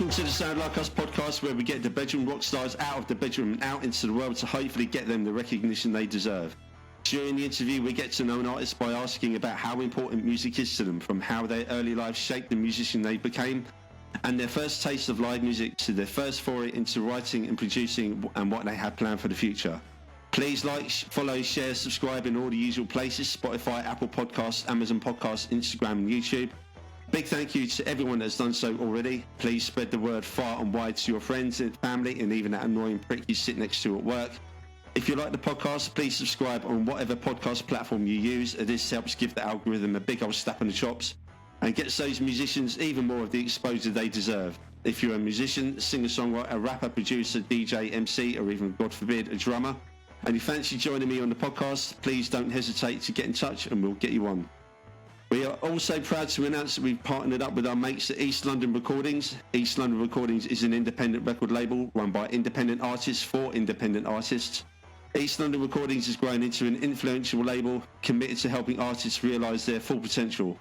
Welcome to the Sound Like Us podcast, where we get the bedroom rock stars out of the bedroom and out into the world to hopefully get them the recognition they deserve. During the interview, we get to know an artist by asking about how important music is to them, from how their early life shaped the musician they became, and their first taste of live music to their first foray into writing and producing and what they have planned for the future. Please like, follow, share, subscribe in all the usual places: Spotify, Apple Podcasts, Amazon Podcasts, Instagram and YouTube. Big thank you to everyone that's done so already. Please spread the word far and wide to your friends and family, and even that annoying prick you sit next to at work. If you like the podcast, please subscribe on whatever podcast platform you use. This helps give the algorithm a big old slap on the chops and gets those musicians even more of the exposure they deserve. If you're a musician, singer-songwriter, rapper, producer, DJ, MC, or even, God forbid, a drummer, and you fancy joining me on the podcast, please don't hesitate to get in touch and we'll get you on. We are also proud to announce that we've partnered up with our mates at East London Recordings. East London Recordings is an independent record label run by independent artists for independent artists. East London Recordings has grown into an influential label committed to helping artists realise their full potential.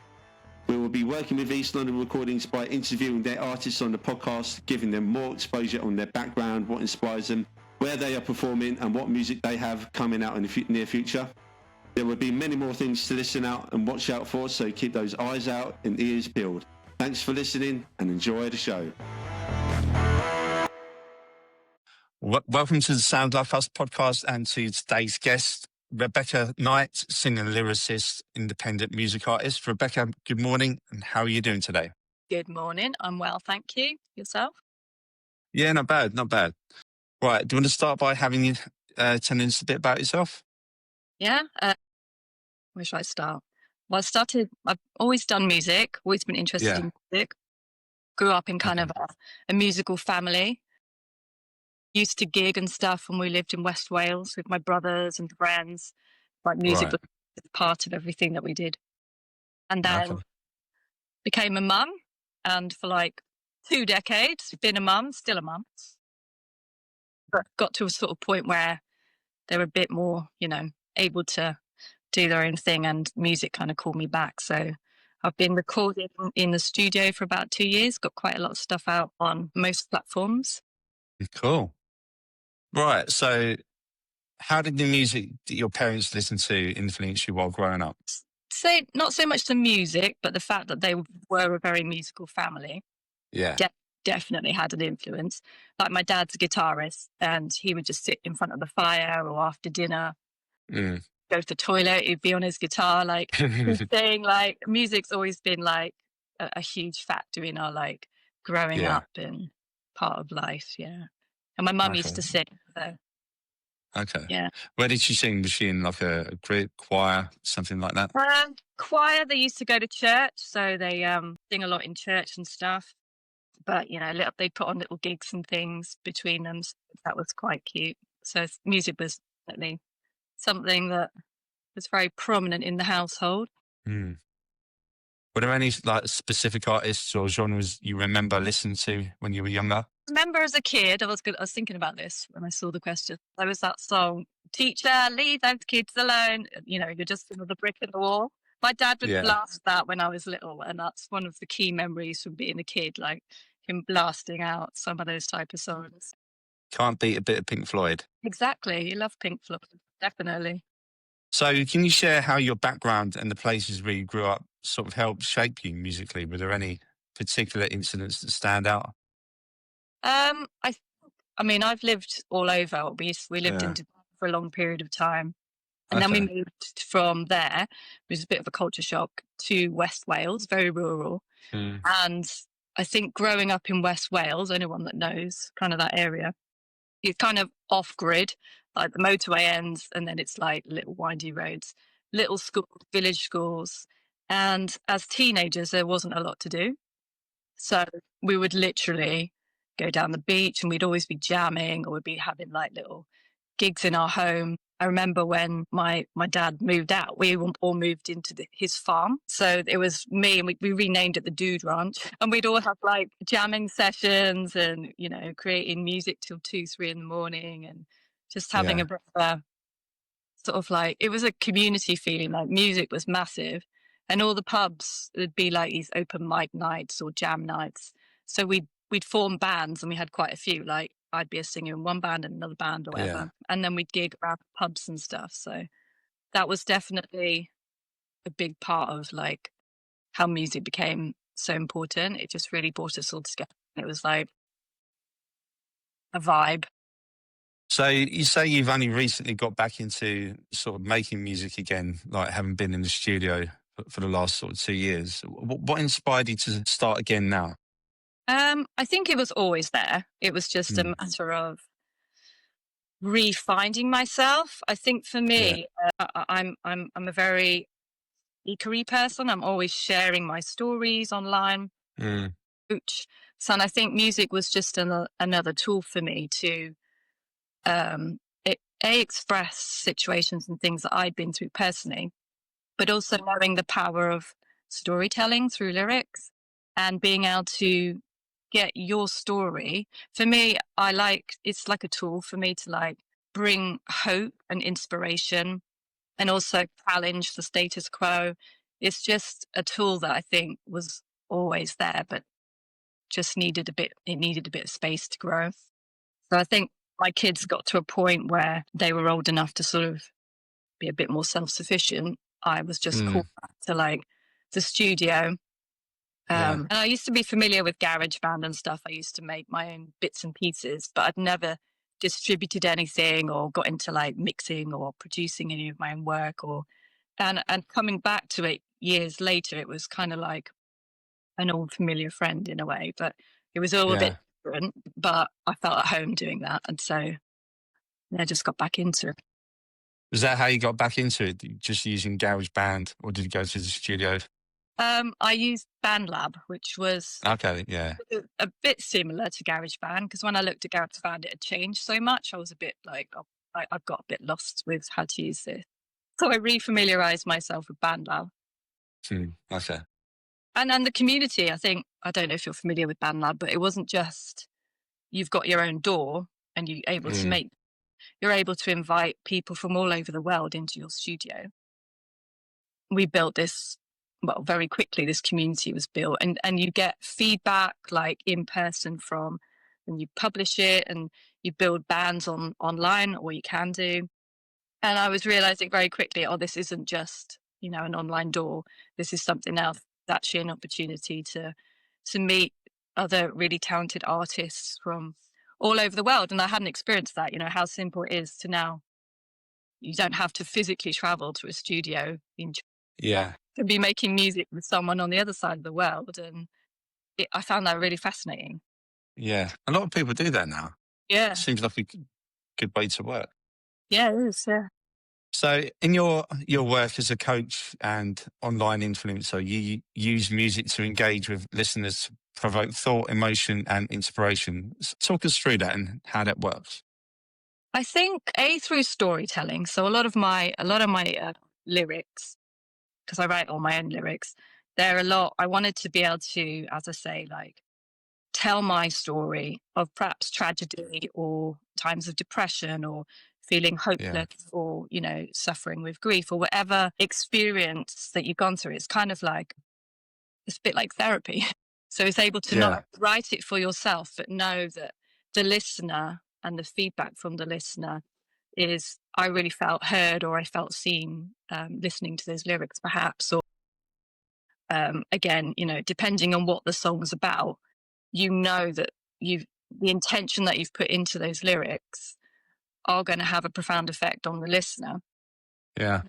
We will be working with East London Recordings by interviewing their artists on the podcast, giving them more exposure on their background, what inspires them, where they are performing, and what music they have coming out in the near future. There will be many more things to listen out and watch out for, so keep those eyes out and ears peeled. Thanks for listening and enjoy the show. Welcome to the Sound Like Us podcast and to today's guest, Rebekah Knight, singer, lyricist, independent music artist. Rebekah, good morning, and how are you doing today? Good morning. I'm well, thank you. Yourself? Yeah, not bad, not bad. Right, do you want to start by having you telling us a bit about yourself? Yeah. Where should I start? Well, I've always done music, always been interested in music. Grew up in kind of a musical family. Used to gig and stuff when we lived in West Wales with my brothers and friends. Like music was part of everything that we did. And then became a mum, and for like 2 decades, been a mum, still a mum. But got to a sort of point where they're a bit more, able to do their own thing, and music kind of called me back. So I've been recording in the studio for about 2 years, got quite a lot of stuff out on most platforms. Cool. Right, so how did the music that your parents listened to influence you while growing up? So not so much the music, but the fact that they were a very musical family. Yeah. Definitely had an influence. Like my dad's a guitarist, and he would just sit in front of the fire or after dinner, go to the toilet, he'd be on his guitar, like saying, like, music's always been like a huge factor in our like growing up and part of life. Yeah. And my mum used to sing. So, yeah. Where did she sing? Was she in like a group, choir, something like that? Choir. They used to go to church, so they sing a lot in church and stuff. But they put on little gigs and things between them. So that was quite cute. So music was definitely something that was very prominent in the household. Were there any like specific artists or genres you remember listening to when you were younger? I remember as a kid, I was thinking about this when I saw the question. There was that song, "Teacher, leave those kids alone." You're just another brick in the wall. My dad would blast that when I was little, and that's one of the key memories from being a kid, like him blasting out some of those type of songs. Can't beat a bit of Pink Floyd. Exactly. You love Pink Floyd, definitely. So can you share how your background and the places where you grew up sort of helped shape you musically? Were there any particular incidents that stand out? I've lived all over. We lived in Dubai for a long period of time. And then we moved from there, which was a bit of a culture shock, to West Wales, very rural. And I think growing up in West Wales, anyone that knows kind of that area, it's kind of off-grid, like the motorway ends, and then it's like little windy roads, little schools, village schools. And as teenagers, there wasn't a lot to do. So we would literally go down the beach, and we'd always be jamming, or we'd be having like little gigs in our home. I remember when my dad moved out, we all moved into his farm. So it was me, and we renamed it the Dude Ranch. And we'd all have like jamming sessions and, creating music till 2, 3 in the morning, and just having a bit of a sort of like, it was a community feeling, like music was massive. And all the pubs, there'd be like these open mic nights or jam nights. So we'd we'd form bands, and we had quite a few. Like I'd be a singer in one band and another band or whatever, and then we'd gig around pubs and stuff. So that was definitely a big part of like how music became so important. It just really brought us all together. It was like a vibe. So you say you've only recently got back into sort of making music again, like having been in the studio for the last sort of 2 years. What inspired you to start again now? I think it was always there. It was just a matter of refinding myself. I think for me, I'm a very geekery person. I'm always sharing my stories online. Coach. So, and I think music was just another tool for me to express situations and things that I'd been through personally, but also knowing the power of storytelling through lyrics and being able to get your story. For me, it's like a tool for me to like bring hope and inspiration and also challenge the status quo. It's just a tool that I think was always there, but just needed a bit of space to grow. So I think my kids got to a point where they were old enough to sort of be a bit more self-sufficient. I was just called back to like the studio. And I used to be familiar with GarageBand and stuff. I used to make my own bits and pieces, but I'd never distributed anything or got into like mixing or producing any of my own work and coming back to it years later, it was kind of like an old familiar friend in a way, but it was all a bit different, but I felt at home doing that. And so I just got back into it. Was that how you got back into it? Just using GarageBand, or did you go to the studio? I used BandLab, which was a bit similar to GarageBand, because when I looked at GarageBand, it had changed so much. I was a bit like, I've got a bit lost with how to use this. So I re-familiarized myself with BandLab. Okay. And then the community, I don't know if you're familiar with BandLab, but it wasn't just you've got your own door and you're able to invite people from all over the world into your studio. We built this, well, very quickly, this community was built, and you get feedback like in person from when you publish it, and you build bands online, or you can do. And I was realizing very quickly, this isn't just, an online door. This is something else. It's actually an opportunity to meet other really talented artists from all over the world. And I hadn't experienced that, how simple it is to now. You don't have to physically travel to a studio to be making music with someone on the other side of the world. And I found that really fascinating. Yeah. A lot of people do that now. Yeah. Seems like a good way to work. Yeah, it is. Yeah. So in your work as a coach and online influencer, you use music to engage with listeners, to provoke thought, emotion, and inspiration. Talk us through that and how that works. I think through storytelling. So a lot of my lyrics, because I write all my own lyrics, I wanted to be able to, as I say, like tell my story of perhaps tragedy or times of depression or feeling hopeless or, suffering with grief or whatever experience that you've gone through. It's kind of like, it's a bit like therapy. So it's able to not write it for yourself, but know that the listener and the feedback from the listener is, I really felt heard, or I felt seen listening to those lyrics perhaps, or again, depending on what the song's about, that the intention that you've put into those lyrics are going to have a profound effect on the listener. Yeah.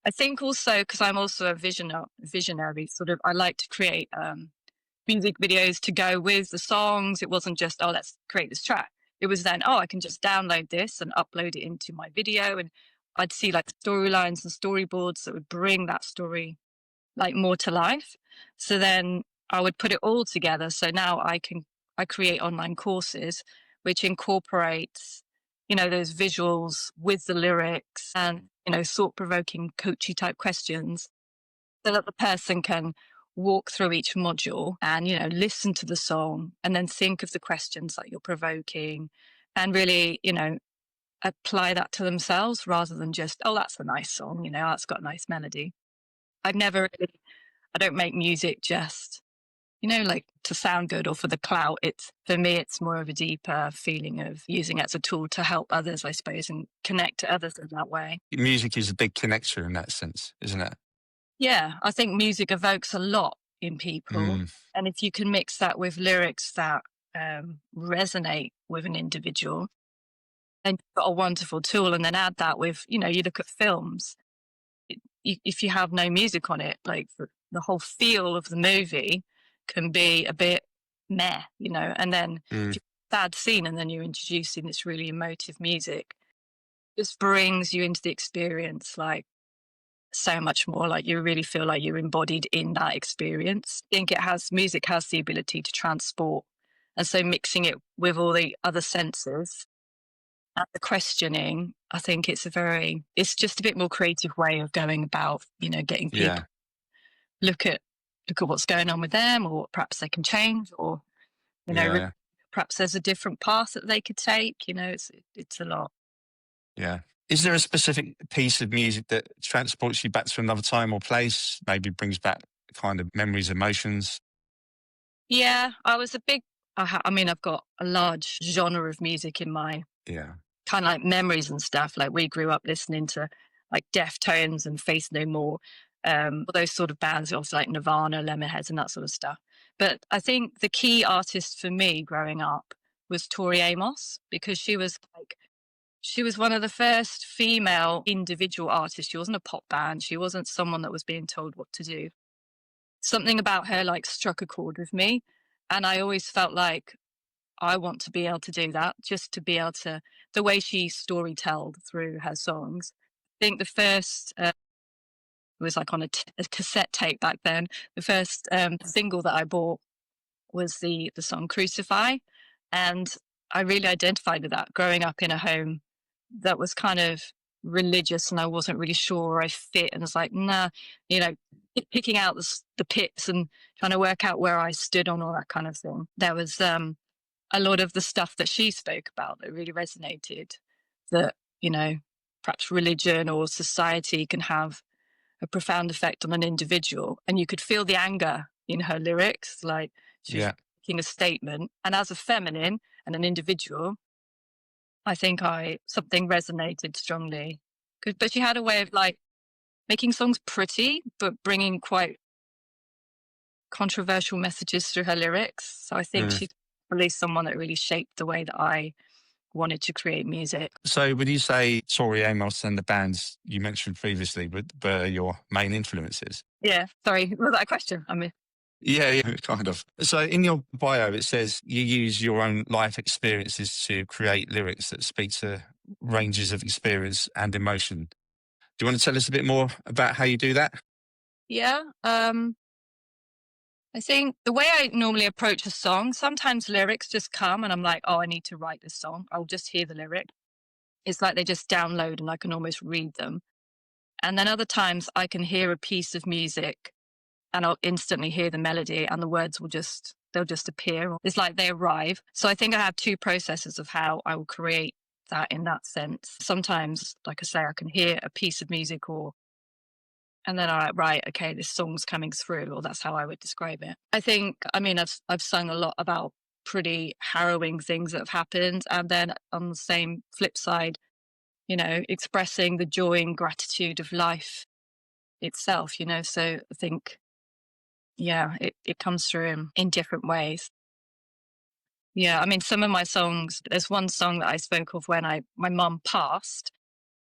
I think also, because I'm also a visionary, sort of, I like to create music videos to go with the songs. It wasn't just, let's create this track. It was then, I can just download this and upload it into my video. And I'd see like storylines and storyboards that would bring that story like more to life. So then I would put it all together. So now I create online courses which incorporates, those visuals with the lyrics and, thought-provoking coachy type questions, so that the person can walk through each module and, listen to the song and then think of the questions that you're provoking and really, apply that to themselves rather than just, that's a nice song, that's got a nice melody. I don't make music just like to sound good or for the clout. For me, it's more of a deeper feeling of using it as a tool to help others, I suppose, and connect to others in that way. Music is a big connector in that sense, isn't it? Yeah, I think music evokes a lot in people. And if you can mix that with lyrics that resonate with an individual, and you've got a wonderful tool, and then add that with, you look at films. If you have no music on it, like the whole feel of the movie can be a bit meh, and then if you sad scene and then you're introducing this really emotive music, just brings you into the experience like so much more. Like you really feel like you're embodied in that experience. I think music has the ability to transport, and so mixing it with all the other senses and the questioning, I think it's just a bit more creative way of going about, getting people look at what's going on with them, or what perhaps they can change, or perhaps there's a different path that they could take. It's a lot. Yeah. Is there a specific piece of music that transports you back to another time or place? Maybe brings back kind of memories, emotions? Yeah, I've got a large genre of music in my kind of like memories and stuff. Like we grew up listening to like Deftones and Faith No More, those sort of bands, also like Nirvana, Lemonheads and that sort of stuff. But I think the key artist for me growing up was Tori Amos, because she was one of the first female individual artists. She wasn't a pop band. She wasn't someone that was being told what to do. Something about her like struck a chord with me. And I always felt like I want to be able to do that, just to be able to, the way she storytelled through her songs. I think the first, it was like on a cassette tape back then. The first single that I bought was the song Crucify. And I really identified with that growing up in a home that was kind of religious, and I wasn't really sure where I fit. And it's like, nah, picking out the pits and trying to work out where I stood on all that kind of thing. There was a lot of the stuff that she spoke about that really resonated, that, perhaps religion or society can have a profound effect on an individual. And you could feel the anger in her lyrics, like she was making a statement. And as a feminine and an individual, I think something resonated strongly. But she had a way of like making songs pretty, but bringing quite controversial messages through her lyrics. So I think she's really someone that really shaped the way that I wanted to create music. So would you say Tori Amos and the bands you mentioned previously were your main influences? Yeah. Sorry, was that a question? Yeah, kind of. So in your bio, it says you use your own life experiences to create lyrics that speak to ranges of experience and emotion. Do you want to tell us a bit more about how you do that? Yeah. I think the way I normally approach a song, sometimes lyrics just come and I'm like, oh, I need to write this song. I'll just hear the lyric. It's like they just download and I can almost read them. And then other times I can hear a piece of music and I'll instantly hear the melody and the words they'll just appear. It's like they arrive. So I think I have two processes of how I will create that in that sense. Sometimes, like I say, I can hear a piece of music and then I'm like, right, okay, this song's coming through, or that's how I would describe it. I think, I've sung a lot about pretty harrowing things that have happened. And then on the same flip side, expressing the joy and gratitude of life itself, so I think, it comes through in different ways. Yeah, some of my songs, there's one song that I spoke of when my mum passed,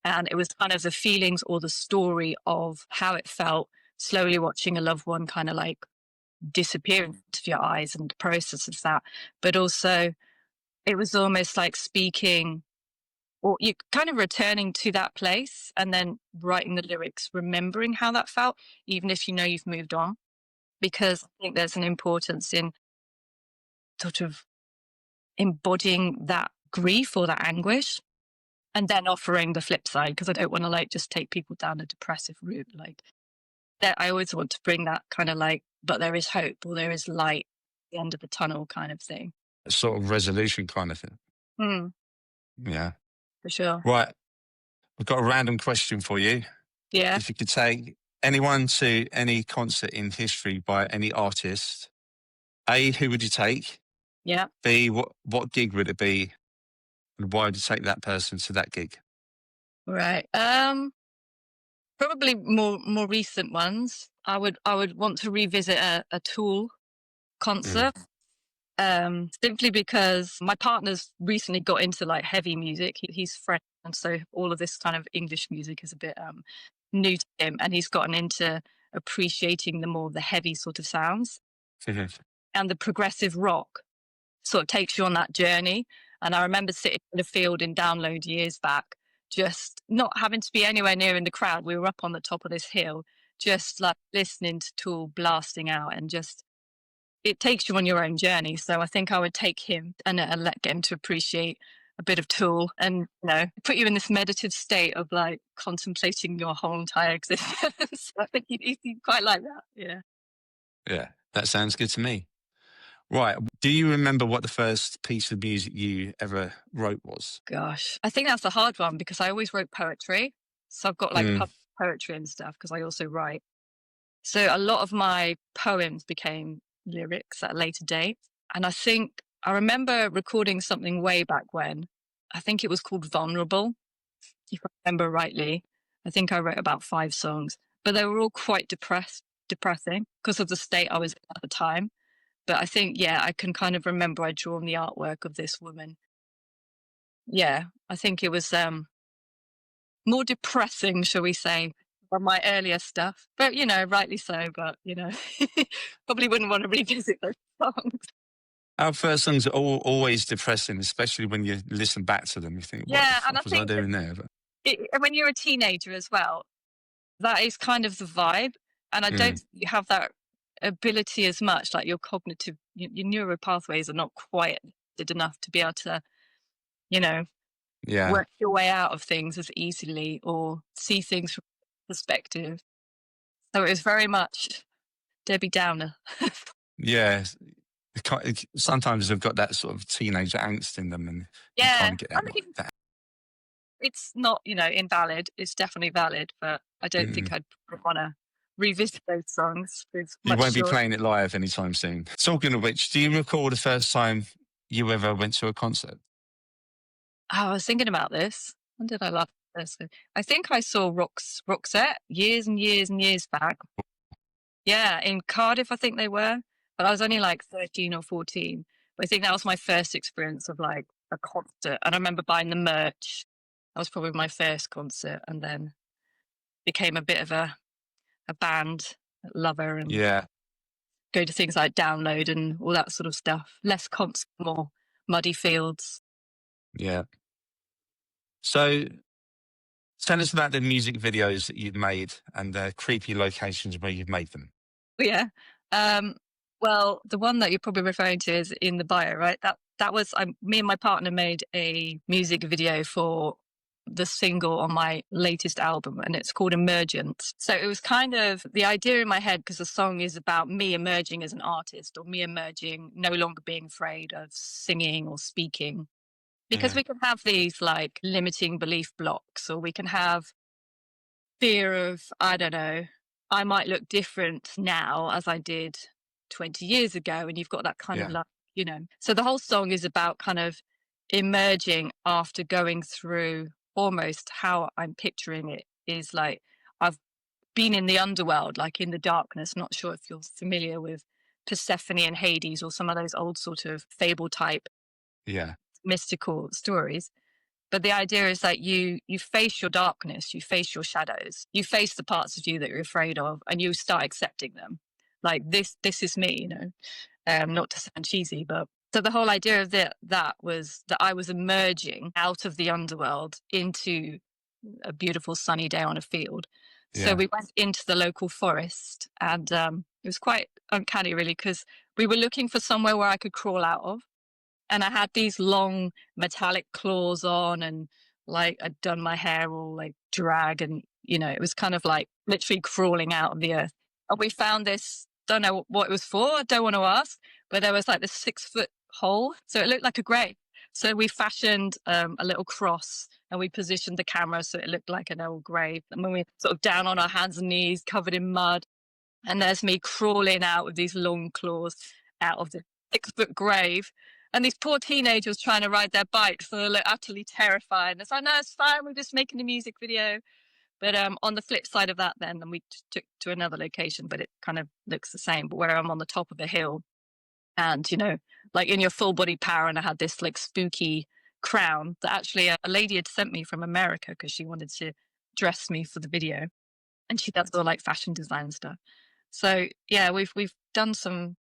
and it was kind of the feelings or the story of how it felt slowly watching a loved one kind of like disappear into your eyes and the process of that. But also it was almost like speaking, or you kind of returning to that place and then writing the lyrics, remembering how that felt, even if you've moved on. Because I think there's an importance in sort of embodying that grief or that anguish and then offering the flip side, because I don't want to like just take people down a depressive route. Like that, I always want to bring that kind of like, but there is hope or there is light at the end of the tunnel kind of thing. A sort of resolution kind of thing. Yeah. For sure. Right. We've got a random question for you. Yeah. If you could take anyone to any concert in history by any artist, A, who would you take? Yeah. B, what gig would it be? And why would you take that person to that gig? Right. Probably more recent ones. I would want to revisit a Tool concert. Simply because my partner's recently got into like heavy music. He's French, and so all of this kind of English music is a bit new to him, and he's gotten into appreciating the heavy sort of sounds. And the progressive rock sort of takes you on that journey. And I remember sitting in a field in Download years back, just not having to be anywhere near in the crowd. We were up on the top of this hill, just like listening to Tool blasting out, and just it takes you on your own journey. So I think I would take him and get him to appreciate a bit of Tool, and put you in this meditative state of like contemplating your whole entire existence. I think he'd quite like that. Yeah, that sounds good to me. Right. Do you remember what the first piece of music you ever wrote was? Gosh, I think that's a hard one because I always wrote poetry. So I've got like poetry and stuff because I also write. So a lot of my poems became lyrics at a later date. And I think I remember recording something way back when. I think it was called Vulnerable, if I remember rightly. I think I wrote about 5 songs, but they were all quite depressing because of the state I was in at the time. But I think, I can kind of remember I'd drawn the artwork of this woman. Yeah, I think it was more depressing, shall we say, than my earlier stuff. But, rightly so. But, probably wouldn't want to revisit those songs. Our first songs are always depressing, especially when you listen back to them. You think, what the fuck was I doing there? But when you're a teenager as well, that is kind of the vibe. And I don't think you have that ability as much, like your cognitive, your neural pathways are not quite good enough to be able to, work your way out of things as easily or see things from perspective. So it was very much Debbie Downer. Yeah. Sometimes they've got that sort of teenager angst in them, and you kind of get that. It's not, invalid. It's definitely valid, but I don't think I'd want to revisit those songs. You won't be playing it live anytime soon. Talking of which, do you recall the first time you ever went to a concert? I was thinking about this. When did I last this? I think I saw Roxette years and years and years back. Yeah, in Cardiff, I think they were. But I was only like 13 or 14. But I think that was my first experience of like a concert. And I remember buying the merch. That was probably my first concert, and then became a bit of a band lover and go to things like Download and all that sort of stuff. Less concert, more muddy fields. Yeah. So tell us about the music videos that you've made and the creepy locations where you've made them. Yeah. Well, the one that you're probably referring to is in the bio, right? That was me and my partner made a music video for the single on my latest album, and it's called Emergence. So it was kind of the idea in my head, because the song is about me emerging as an artist, or me emerging, no longer being afraid of singing or speaking. Because we can have these like limiting belief blocks, or we can have fear of, I don't know, I might look different now as I did 20 years ago. And you've got that kind of like, so the whole song is about kind of emerging after going through almost how I'm picturing it is like I've been in the underworld, like in the darkness. Not sure if you're familiar with Persephone and Hades or some of those old sort of fable type mystical stories. But the idea is that you face your darkness, you face your shadows, you face the parts of you that you're afraid of, and you start accepting them. Like this is me, not to sound cheesy, but so the whole idea of that was that I was emerging out of the underworld into a beautiful sunny day on a field. So we went into the local forest, and it was quite uncanny, really, because we were looking for somewhere where I could crawl out of. And I had these long metallic claws on, and like I'd done my hair all like drag, and it was kind of like literally crawling out of the earth. And we found this, don't know what it was for, I don't want to ask, but there was like this 6-foot hole. So it looked like a grave. So we fashioned a little cross, and we positioned the camera so it looked like an old grave. And when we sort of down on our hands and knees, covered in mud, and there's me crawling out with these long claws. out of the 6-foot grave. And these poor teenagers trying to ride their bikes, and they're utterly terrified. And it's like, no, it's fine. We're just making a music video. But on the flip side of that, then we took to another location, but it kind of looks the same. But where I'm on the top of a hill, and like in your full body power, and I had this like spooky crown that actually a lady had sent me from America because she wanted to dress me for the video, and she does all like fashion design stuff. So yeah, we've done some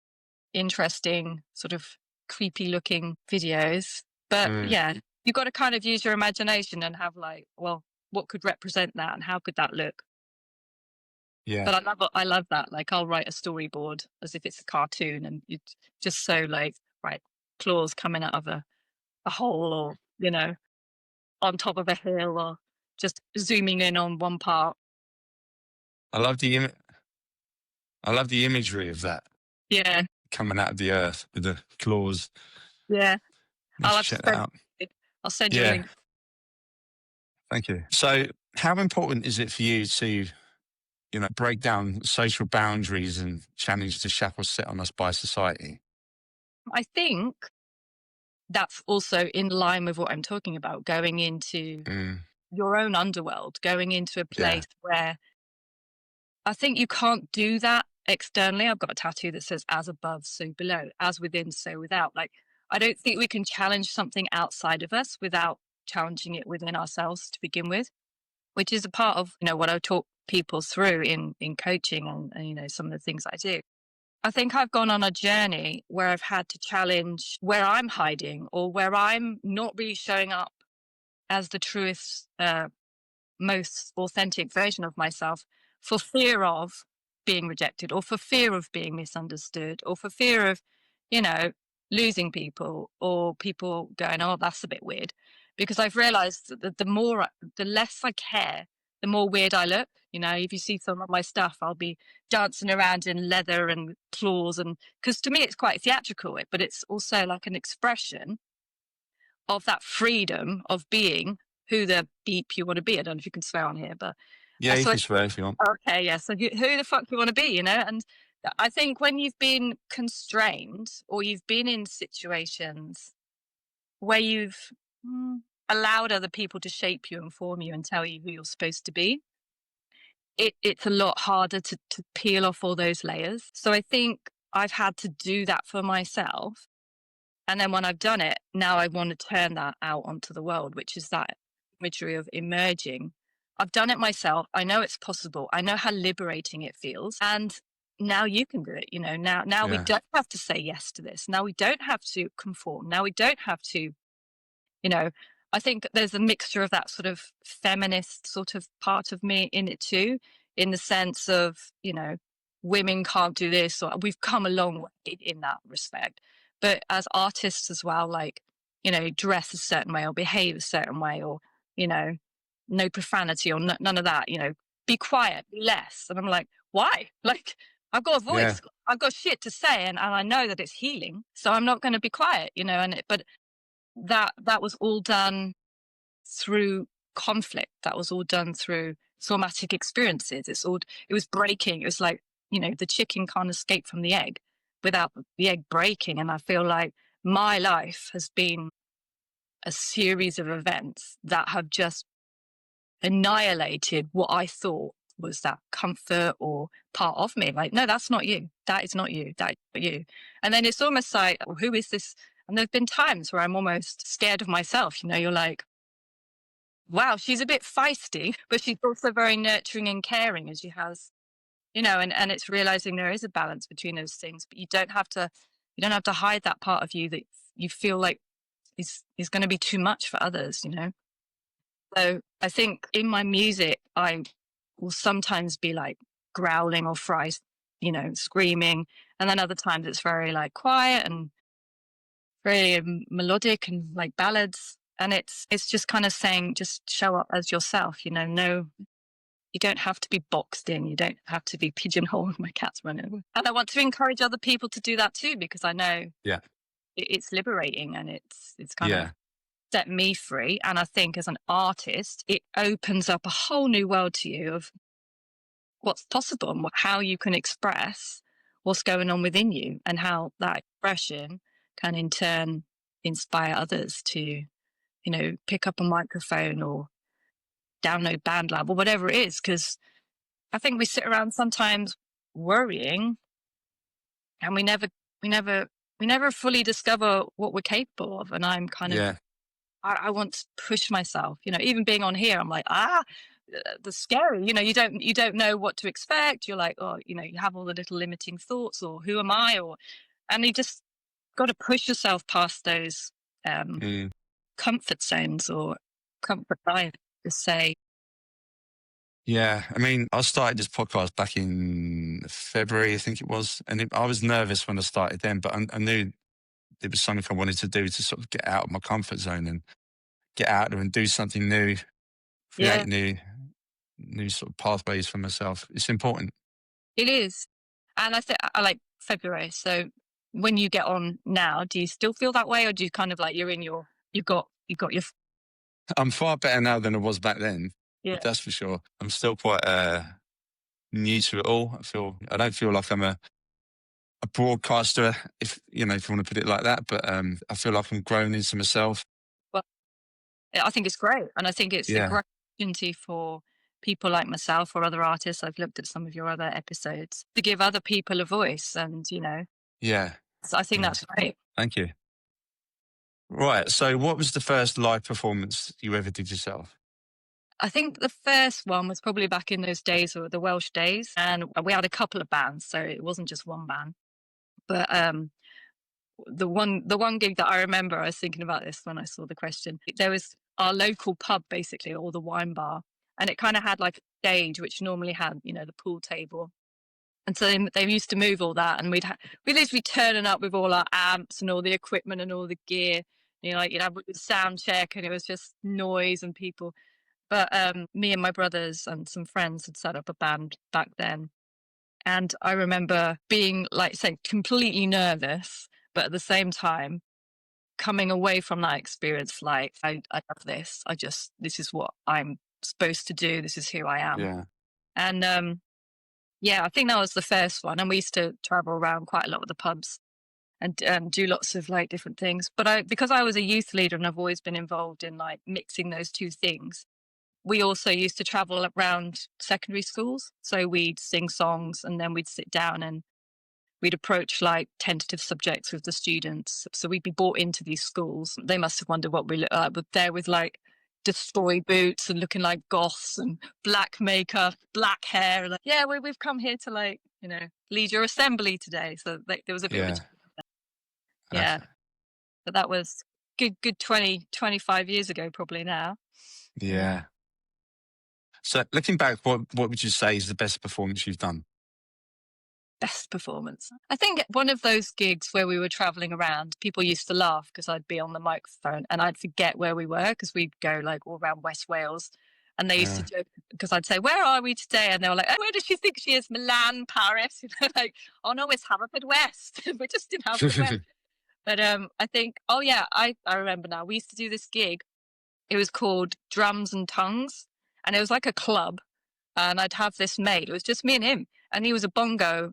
interesting sort of creepy looking videos, but yeah, you've got to kind of use your imagination and have like, well, what could represent that and how could that look? Yeah. But I love that. Like, I'll write a storyboard as if it's a cartoon, and it's just so like, right, claws coming out of a hole, or on top of a hill, or just zooming in on one part. I love the imagery of that. Yeah. Coming out of the earth with the claws. Yeah. I'll check that out. I'll send you a link. Thank you. So how important is it for you to, break down social boundaries and challenge the shackles set on us by society? I think that's also in line with what I'm talking about, going into your own underworld, going into a place where I think you can't do that externally. I've got a tattoo that says as above, so below, as within, so without. Like, I don't think we can challenge something outside of us without challenging it within ourselves to begin with, which is a part of, what I talk people through in coaching and some of the things I do. I think I've gone on a journey where I've had to challenge where I'm hiding or where I'm not really showing up as the truest, most authentic version of myself, for fear of being rejected, or for fear of being misunderstood, or for fear of, losing people, or people going, oh, that's a bit weird. Because I've realized that the less I care, the more weird I look. If you see some of my stuff, I'll be dancing around in leather and claws, and because to me it's quite theatrical, but it's also like an expression of that freedom of being who the beep you want to be. I don't know if you can swear on here, but yeah, you can swear if you want. Okay, yeah. So who the fuck you want to be, And I think when you've been constrained, or you've been in situations where you've allowed other people to shape you and form you and tell you who you're supposed to be, it's a lot harder to peel off all those layers. So I think I've had to do that for myself. And then when I've done it, now I want to turn that out onto the world, which is that imagery of emerging. I've done it myself. I know it's possible. I know how liberating it feels. And now you can do it. Now we don't have to say yes to this. Now we don't have to conform. Now we don't have to, I think there's a mixture of that sort of feminist sort of part of me in it too, in the sense of, women can't do this, or we've come a long way in that respect. But as artists as well, like, dress a certain way or behave a certain way, or, no profanity or none of that, be quiet, be less. And I'm like, why? Like, I've got a voice, I've got shit to say, and I know that it's healing. So I'm not going to be quiet, but that was all done through conflict. That was all done through traumatic experiences. It was breaking. It was like, the chicken can't escape from the egg without the egg breaking. And I feel like my life has been a series of events that have just annihilated what I thought was that comfort or part of me. Like, no, that's not you. That is not you. That is not you. And then it's almost like, well, who is this? And there've been times where I'm almost scared of myself. You're like, wow, she's a bit feisty, but she's also very nurturing and caring, as she has, and it's realizing there is a balance between those things, but you don't have to hide that part of you that you feel like is going to be too much for others, So I think in my music, I will sometimes be like growling or screaming. And then other times it's very like quiet and very melodic and like ballads. And it's just kind of saying, just show up as yourself, no, you don't have to be boxed in. You don't have to be pigeonholed. My cat's running. And I want to encourage other people to do that too, because I know it's liberating, and it's kind of set me free. And I think as an artist, it opens up a whole new world to you of what's possible and how you can express what's going on within you, and how that expression can in turn inspire others to, you know, pick up a microphone or download BandLab or whatever it is. Because I think we sit around sometimes worrying, and we never, we never fully discover what we're capable of. And I'm kind of, I want to push myself, you know, even being on here, I'm like, the scary, you know, you don't know what to expect. You're like, oh, you know, you have all the little limiting thoughts, or who am I? And you just got to push yourself past those comfort zones or comfort life to say. Yeah, I mean, I started this podcast back in February, I think it was, and I was nervous when I started then, but I knew it was something I wanted to do to sort of get out of my comfort zone and get out there and do something new, create new sort of pathways for myself. It's important. It is. And I think I like February. So when you get on now, do you still feel that way, or do you kind of like you've got your I'm far better now than I was back then. Yeah. That's for sure. I'm still quite new to it all. I don't feel like I'm a broadcaster, if you want to put it like that, but I feel like I'm growing into myself. Well, I think it's great, and I think it's a great opportunity for people like myself or other artists. I've looked at some of your other episodes to give other people a voice, and so I think that's great. Thank you. Right, so what was the first live performance you ever did yourself? I think the first one was probably back in those days, or the Welsh days, and we had a couple of bands, so it wasn't just one band. But the one gig that I remember, I was thinking about this when I saw the question. There was our local pub, basically, or the wine bar, and it kind of had like a stage which normally had, you know, the pool table. And so they used to move all that, and we'd literally turning up with all our amps and all the equipment and all the gear. You know, like you'd have a sound check, and it was just noise and people. But me and my brothers and some friends had set up a band back then. And I remember being, like, say, completely nervous, but at the same time, coming away from that experience, like, I love this. This is what I'm supposed to do. This is who I am. Yeah. And I think that was the first one. And we used to travel around quite a lot of the pubs and do lots of like different things. But because I was a youth leader and I've always been involved in like mixing those two things, we also used to travel around secondary schools. So we'd sing songs, and then we'd sit down and we'd approach like tentative subjects with the students. So we'd be brought into these schools. They must have wondered what we looked like, but there with like destroyed boots and looking like goths and black makeup, black hair. Like, we've come here to, like, you know, lead your assembly today. So there was a bit of but that was good 25 years ago probably now. Yeah. So looking back, what would you say is the best performance you've done? Best performance. I think one of those gigs where we were traveling around, people used to laugh because I'd be on the microphone and I'd forget where we were, because we'd go like all around West Wales, and they used to joke because I'd say, "Where are we today?" And they were like, "Oh, where does she think she is? Milan, Paris?" You know, like, "Oh no, it's Haverfordwest." We're just in Haverfordwest. But I think, I remember now. We used to do this gig. It was called Drums and Tongues, and it was like a club. And I'd have this mate. It was just me and him, and he was a bongo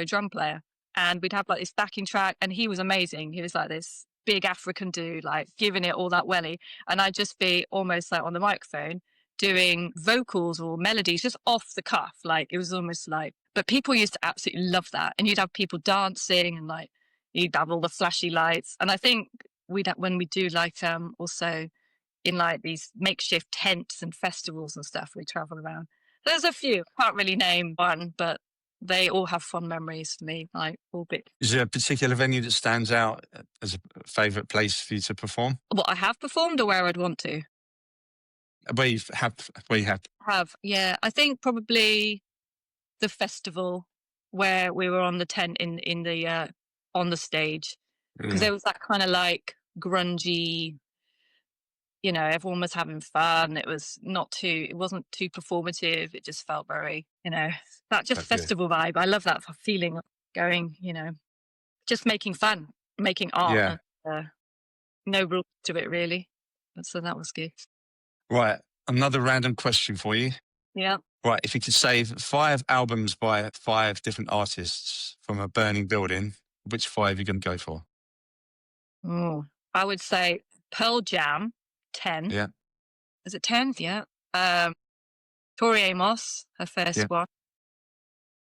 drum player. And we'd have like this backing track, and he was amazing. He was like this big African dude, like giving it all that welly. And I'd just be almost like on the microphone doing vocals or melodies just off the cuff. Like it was almost like, but people used to absolutely love that. And you'd have people dancing, and like you'd have all the flashy lights. And I think when we do like also in like these makeshift tents and festivals and stuff, we travel around. There's a few, can't really name one, but they all have fond memories for me, like all bit. Is there a particular venue that stands out as a favourite place for you to perform? What I have performed, or where I'd want to? Where you have. Yeah. I think probably the festival where we were on the tent in the on the stage, because there was that kind of like grungy, you know, everyone was having fun. It wasn't too performative. It just felt very, you know, that just festival vibe. I love that feeling of going, you know, just making fun, making art. Yeah. And, no rules to it really. So that was good. Right. Another random question for you. Yeah. Right, if you could save 5 albums by 5 different artists from a burning building, which 5 are you going to go for? Oh, I would say Pearl Jam, 10. Yeah, Is it 10? Yeah. Tori Amos, her first yeah. one.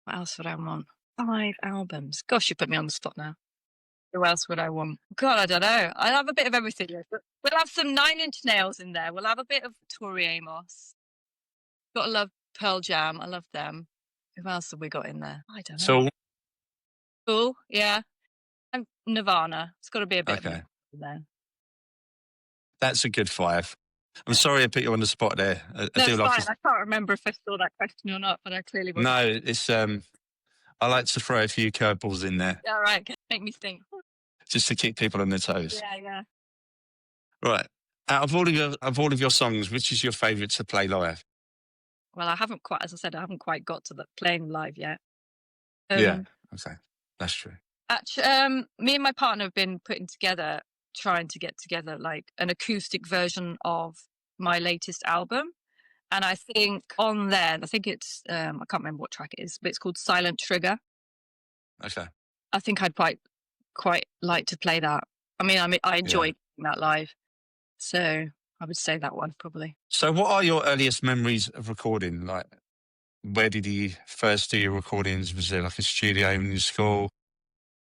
What else would I want? 5 albums. Gosh, you put me on the spot now. Who else would I want? God, I don't know. I'll have a bit of everything. But we'll have some 9 Inch Nails in there. We'll have a bit of Tori Amos. Gotta love Pearl Jam. I love them. Who else have we got in there? I don't know. So, Cool, yeah. And Nirvana. It's got to be a bit of okay, in there. that's a good 5. I'm sorry I put you on the spot there. I No, do it's like fine. to... I can't remember if I saw that question or not, but I clearly was. No, it's I like to throw a few curveballs in there Yeah, right. Make me think. just to keep people on their toes. Yeah, yeah. Right. Out of all of your songs, which is your favourite to play live? Well, I haven't quite, as I said, I haven't quite got to the playing live yet. Yeah. Okay. That's true. Actually, me and my partner have been trying to get together like an acoustic version of my latest album. And I think on there, I think it's, I can't remember what track it is, but it's called Silent Trigger. Okay. I think I'd quite like to play that. I mean, I enjoy that live. So I would say that one probably. So what are your earliest memories of recording? Like, where did you first do your recordings? Was there like a studio in your school?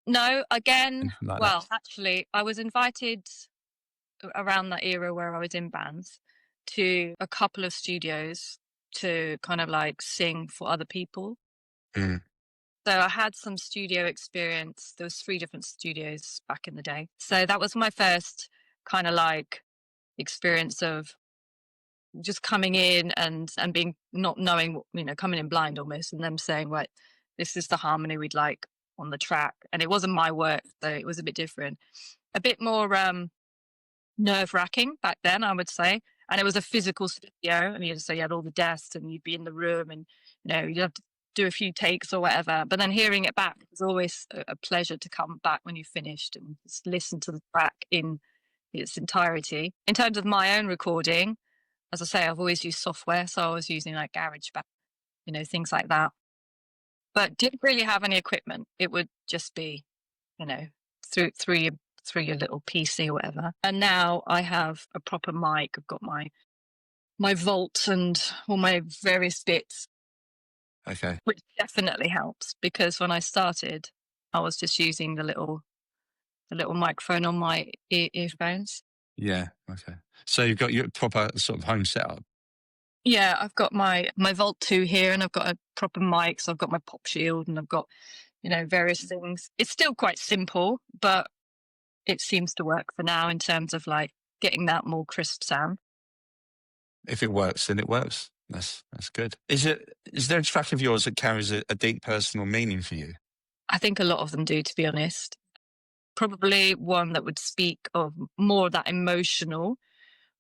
No, again, Like well, that? actually, I was invited around that era where I was in bands to a couple of studios to kind of like sing for other people. Mm. So I had some studio experience. There was 3 different studios back in the day. So that was my first kind of like experience of just coming in and being not knowing, coming in blind almost, and them saying, right, this is the harmony we'd like on the track. And it wasn't my work, so it was a bit different, a bit more nerve wracking back then, I would say. And it was a physical studio, and you had all the desks, and you'd be in the room, and you'd have to do a few takes or whatever. But then hearing it back was always a pleasure to come back when you finished and just listen to the track in its entirety. In terms of my own recording, as I say, I've always used software, so I was using like GarageBand, things like that. But didn't really have any equipment. It would just be, through your little PC or whatever. And now I have a proper mic. I've got my Vault and all my various bits. Okay. Which definitely helps, because when I started, I was just using the little microphone on my earphones. Yeah. Okay. So you've got your proper sort of home setup. Yeah, I've got my Vault 2 here, and I've got a proper mic. So I've got my pop shield, and I've got, various things. It's still quite simple, but it seems to work for now in terms of like getting that more crisp sound. If it works, then it works. That's good. Is there a track of yours that carries a deep personal meaning for you? I think a lot of them do, to be honest. Probably one that would speak of more of that emotional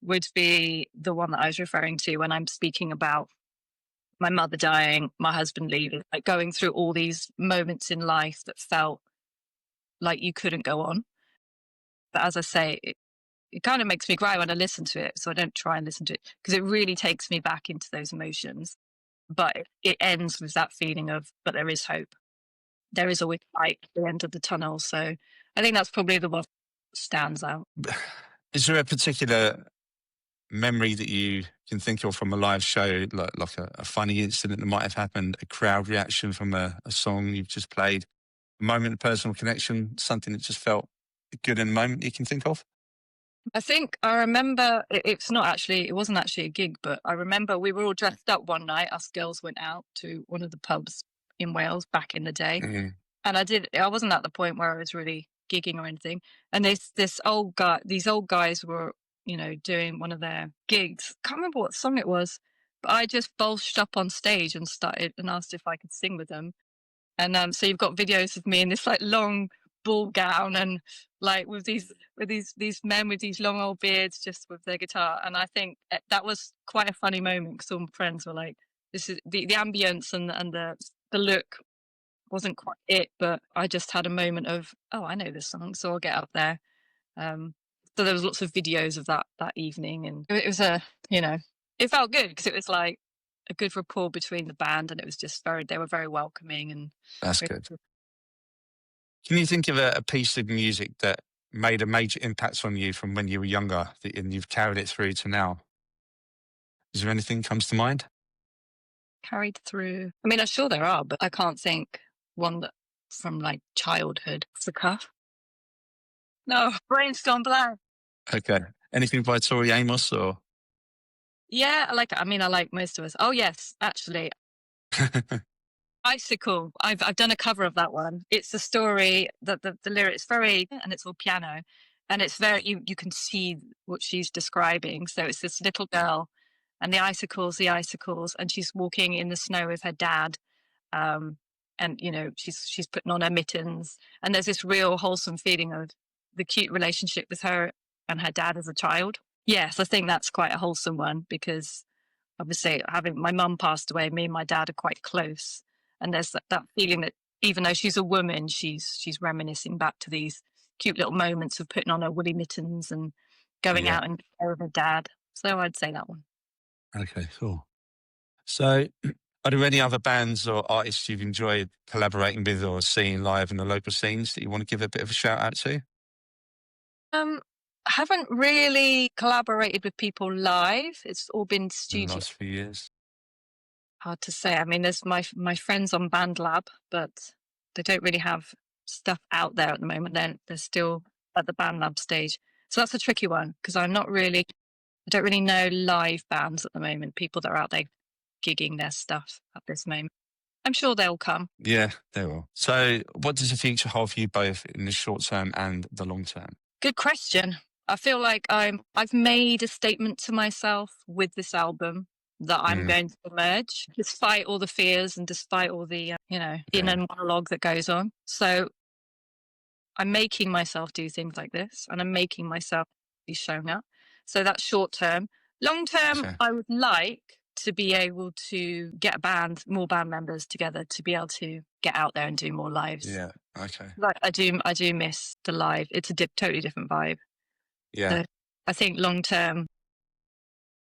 would be the one that I was referring to when I'm speaking about my mother dying, my husband leaving, like going through all these moments in life that felt like you couldn't go on. But as I say, it kind of makes me cry when I listen to it. So I don't try and listen to it, because it really takes me back into those emotions. But it ends with that feeling of, but there is hope. There is always light at the end of the tunnel. So I think that's probably the one that stands out. Is there a particular memory that you can think of from a live show, like a funny incident that might have happened, a crowd reaction from a song you've just played, a moment of personal connection, something that just felt good in the moment you can think of? I think I remember it wasn't actually a gig, but I remember we were all dressed up one night. Us girls went out to one of the pubs in Wales back in the day. Mm-hmm. And I wasn't at the point where I was really gigging or anything. And these old guys were, doing one of their gigs. Can't remember what song it was, but I just bulged up on stage and started and asked if I could sing with them. And so you've got videos of me in this like long ball gown and like with these men with these long old beards just with their guitar. And I think that was quite a funny moment, because all my friends were like, this is the ambience and the look wasn't quite it, but I just had a moment of, oh, I know this song, so I'll get up there. So there was lots of videos of that evening, and it was it felt good, because it was like a good rapport between the band, and it was just they were very welcoming. And that's good. Can you think of a piece of music that made a major impact on you from when you were younger and you've carried it through to now? Is there anything comes to mind? Carried through. I mean, I'm sure there are, but I can't think one that from like childhood. It's the cuff. No, brain's gone blank. Okay. Anything by Tori Amos or? Yeah, I like most of us. Oh yes, actually. Bicycle. I've done a cover of that one. It's a story that the lyrics very, and it's all piano, and it's very you can see what she's describing. So it's this little girl, and the icicles, and she's walking in the snow with her dad, and she's putting on her mittens, and there's this real wholesome feeling of the cute relationship with her and her dad as a child. Yes, I think that's quite a wholesome one because obviously having my mum passed away, me and my dad are quite close. And there's that feeling that even though she's a woman, she's reminiscing back to these cute little moments of putting on her woolly mittens and going out and with her dad. So I'd say that one. Okay, cool. So are there any other bands or artists you've enjoyed collaborating with or seeing live in the local scenes that you want to give a bit of a shout out to? I haven't really collaborated with people live. It's all been studio. In the last few years. Hard to say. I mean, there's my friends on BandLab, but they don't really have stuff out there at the moment. They're still at the BandLab stage. So that's a tricky one because I don't really know live bands at the moment, people that are out there gigging their stuff at this moment. I'm sure they'll come. Yeah, they will. So what does the future hold for you both in the short term and the long term? Good question. I feel like I've made a statement to myself with this album that I'm going to emerge, despite all the fears and despite all the, inner monologue that goes on. So I'm making myself do things like this and I'm making myself be shown up. So that's short term. Long term, I would like to be able to get more band members together to be able to get out there and do more lives. Yeah, okay. Like I do miss the live. It's a totally different vibe. Yeah. So I think long term,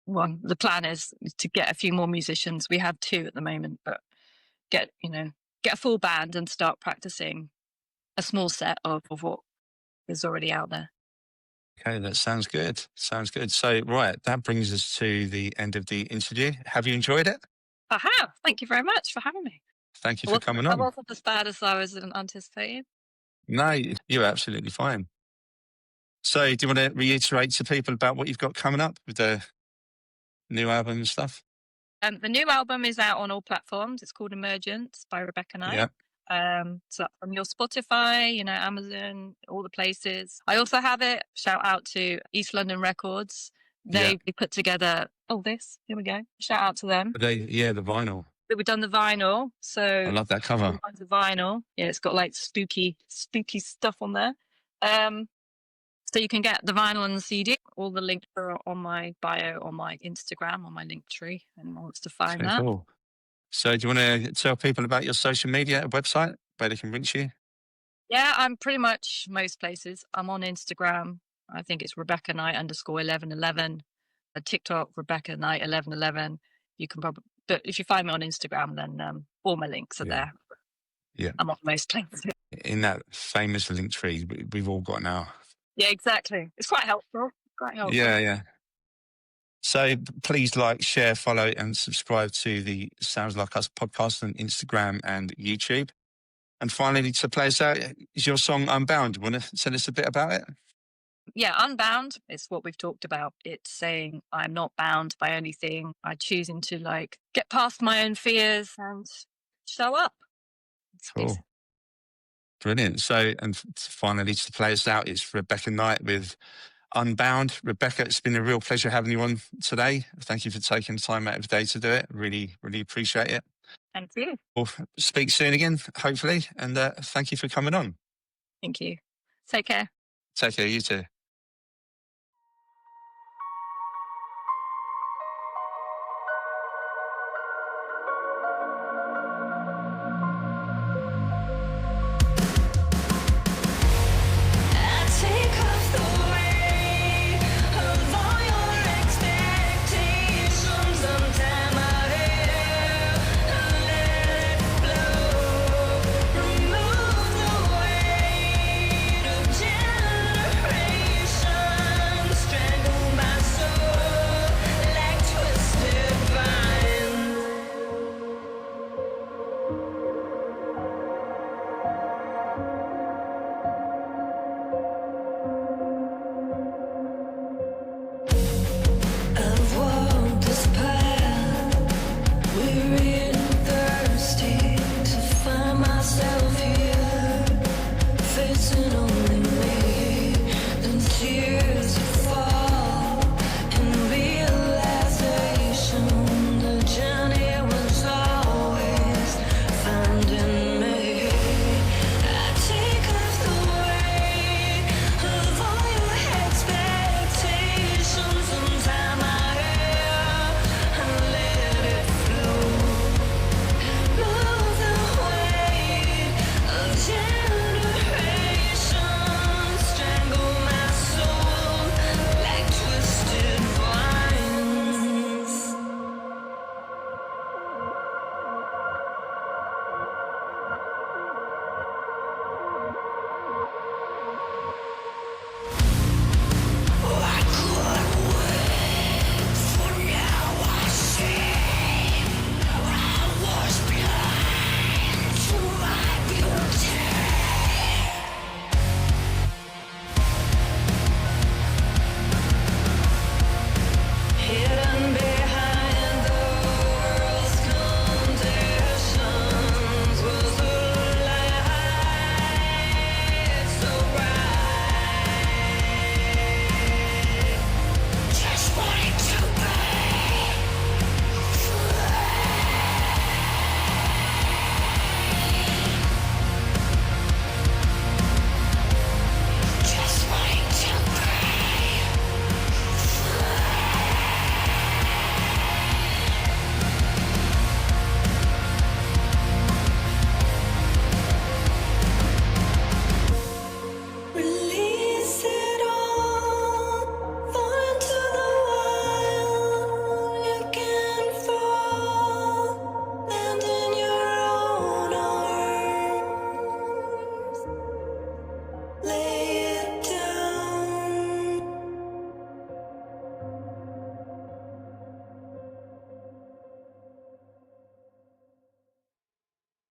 the plan is to get a few more musicians. We have 2 at the moment, but get a full band and start practicing a small set of what is already out there. Okay, that sounds good. Sounds good. So, right, that brings us to the end of the interview. Have you enjoyed it? I have. Thank you very much for having me. Thank you for coming on. I wasn't as bad as I was anticipating. No, you're absolutely fine. So, do you want to reiterate to people about what you've got coming up with the new album and stuff? The new album is out on all platforms. It's called Emergence by Rebekah Knight. Yeah. So from your Spotify, Amazon, all the places. I also have it. Shout out to East London Records. They put together. Here we go. Shout out to them. The vinyl. We've done the vinyl. So I love that cover. The vinyl. Yeah, it's got like spooky stuff on there. So you can get the vinyl and the CD. All the links are on my bio, on my Instagram, on my link tree, and wants to find that. Cool. So do you want to tell people about your social media website where they can reach you? Yeah, I'm pretty much most places. I'm on Instagram. I think it's Rebekah Knight _1111. TikTok, Rebekah Knight 1111. You can probably, but if you find me on Instagram, then all my links are there. Yeah. I'm on most places. In that famous link tree we've all got now. Yeah, exactly. It's quite helpful. Yeah. So please like, share, follow and subscribe to the Sounds Like Us podcast on Instagram and YouTube. And finally, to play us out, is your song Unbound. Want to tell us a bit about it? Yeah, Unbound is what we've talked about. It's saying I'm not bound by anything. I'm choosing to get past my own fears and show up. Cool. Brilliant. So, and finally, to play us out, it's Rebekah Knight with Unbound. Rebekah, it's been a real pleasure having you on today. Thank you for taking the time out of the day to do it. Really, really appreciate it. Thank you. We'll speak soon again, hopefully. And thank you for coming on. Thank you. Take care. Take care, you too.